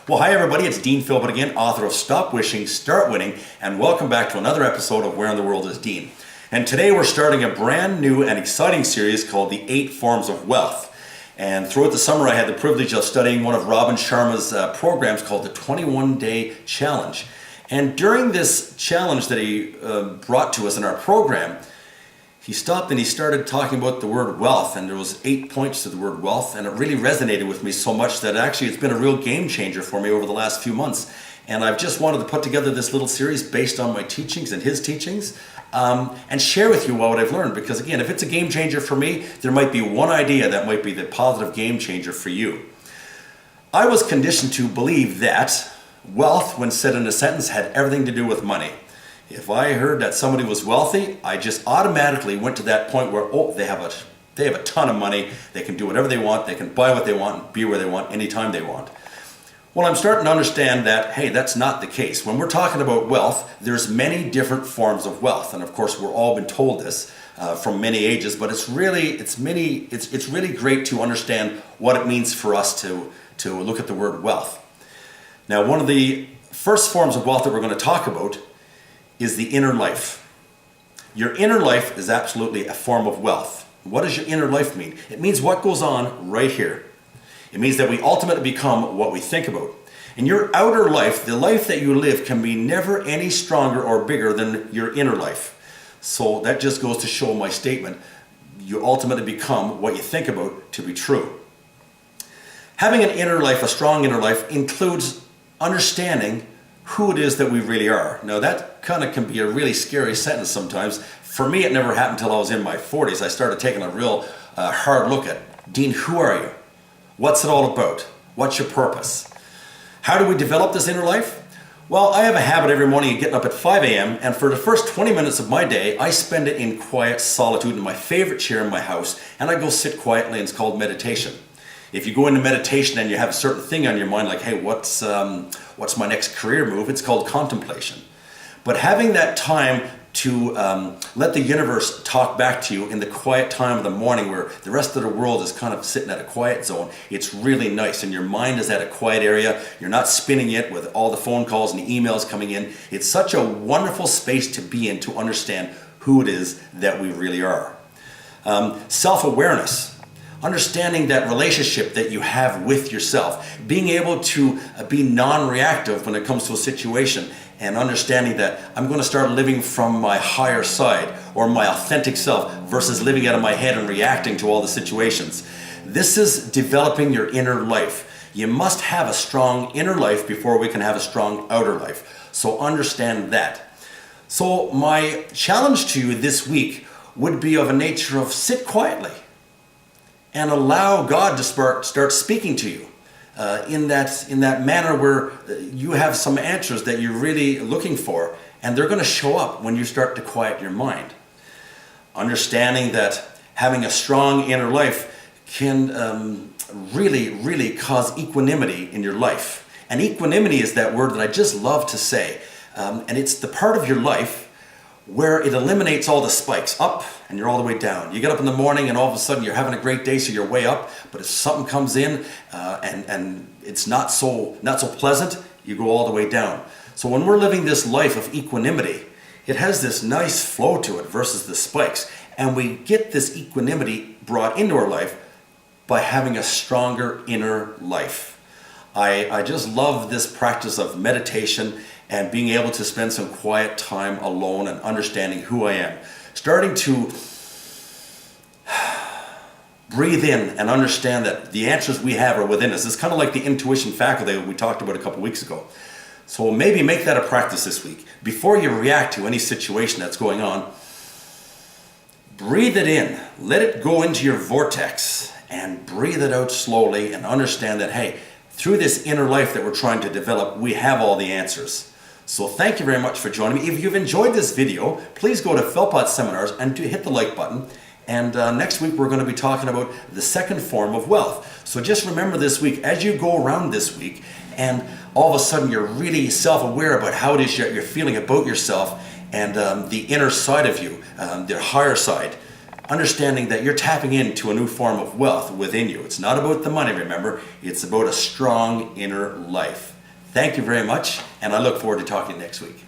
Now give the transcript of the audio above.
Well, hi everybody, it's Dean Philpott again, author of Stop Wishing, Start Winning, and welcome back to another episode of Where in the World is Dean? And today we're starting a brand new and exciting series called The 8 Forms of Wealth. And throughout the summer I had the privilege of studying one of Robin Sharma's programs called the 21-Day Challenge. And during this challenge that he brought to us in our program, he stopped and he started talking about the word wealth, and there was 8 points to the word wealth, and it really resonated with me so much that actually it's been a real game changer for me over the last few months. And I've just wanted to put together this little series based on my teachings and his teachings and share with you what I've learned, because again, if it's a game changer for me, there might be one idea that might be the positive game changer for you. I was conditioned to believe that wealth, when said in a sentence, had everything to do with money. If I heard that somebody was wealthy, I just automatically went to that point where, oh, they have a ton of money, they can do whatever they want, they can buy what they want, be where they want, anytime they want. Well, I'm starting to understand that, hey, that's not the case. When we're talking about wealth, there's many different forms of wealth, and of course we're all been told this from many ages, but it's really great to understand what it means for us to look at the word wealth. Now, one of the first forms of wealth that we're going to talk about is the inner life. Your inner life is absolutely a form of wealth. What does your inner life mean? It means what goes on right here. It means that we ultimately become what we think about. And your outer life, the life that you live, can be never any stronger or bigger than your inner life. So that just goes to show my statement. You ultimately become what you think about to be true. Having an inner life, a strong inner life, includes understanding who it is that we really are. Now that kind of can be a really scary sentence sometimes. For me, it never happened until I was in my 40s. I started taking a real hard look at, Dean, who are you? What's it all about? What's your purpose? How do we develop this inner life? Well, I have a habit every morning of getting up at 5 a.m. and for the first 20 minutes of my day, I spend it in quiet solitude in my favorite chair in my house, and I go sit quietly, and it's called meditation. If you go into meditation and you have a certain thing on your mind, like, hey, what's my next career move? It's called contemplation. But having that time to let the universe talk back to you in the quiet time of the morning where the rest of the world is kind of sitting at a quiet zone, it's really nice. And your mind is at a quiet area. You're not spinning it with all the phone calls and the emails coming in. It's such a wonderful space to be in to understand who it is that we really are. Self-awareness. Understanding that relationship that you have with yourself, being able to be non-reactive when it comes to a situation, and understanding that I'm going to start living from my higher side or my authentic self versus living out of my head and reacting to all the situations. This is developing your inner life. You must have a strong inner life before we can have a strong outer life. So understand that. So my challenge to you this week would be of a nature of sit quietly and allow God to start speaking to you in that manner where you have some answers that you're really looking for, and they're going to show up when you start to quiet your mind. Understanding that having a strong inner life can really cause equanimity in your life. And equanimity is that word that I just love to say, and it's the part of your life where it eliminates all the spikes up and you're all the way down. You get up in the morning and all of a sudden you're having a great day, so you're way up, but if something comes in and it's not so pleasant, you go all the way down. So when we're living this life of equanimity, it has this nice flow to it versus the spikes, and we get this equanimity brought into our life by having a stronger inner life. I just love this practice of meditation and being able to spend some quiet time alone and understanding who I am. Starting to breathe in and understand that the answers we have are within us. It's kind of like the intuition faculty that we talked about a couple weeks ago. So maybe make that a practice this week. Before you react to any situation that's going on, breathe it in. Let it go into your vortex and breathe it out slowly and understand that, hey, through this inner life that we're trying to develop, we have all the answers. So thank you very much for joining me. If you've enjoyed this video, please go to Philpott Seminars and hit the like button. And next week we're going to be talking about the second form of wealth. So just remember this week, as you go around this week, and all of a sudden you're really self-aware about how it is you're feeling about yourself and the inner side of you, the higher side, understanding that you're tapping into a new form of wealth within you. It's not about the money, remember. It's about a strong inner life. Thank you very much, and I look forward to talking next week.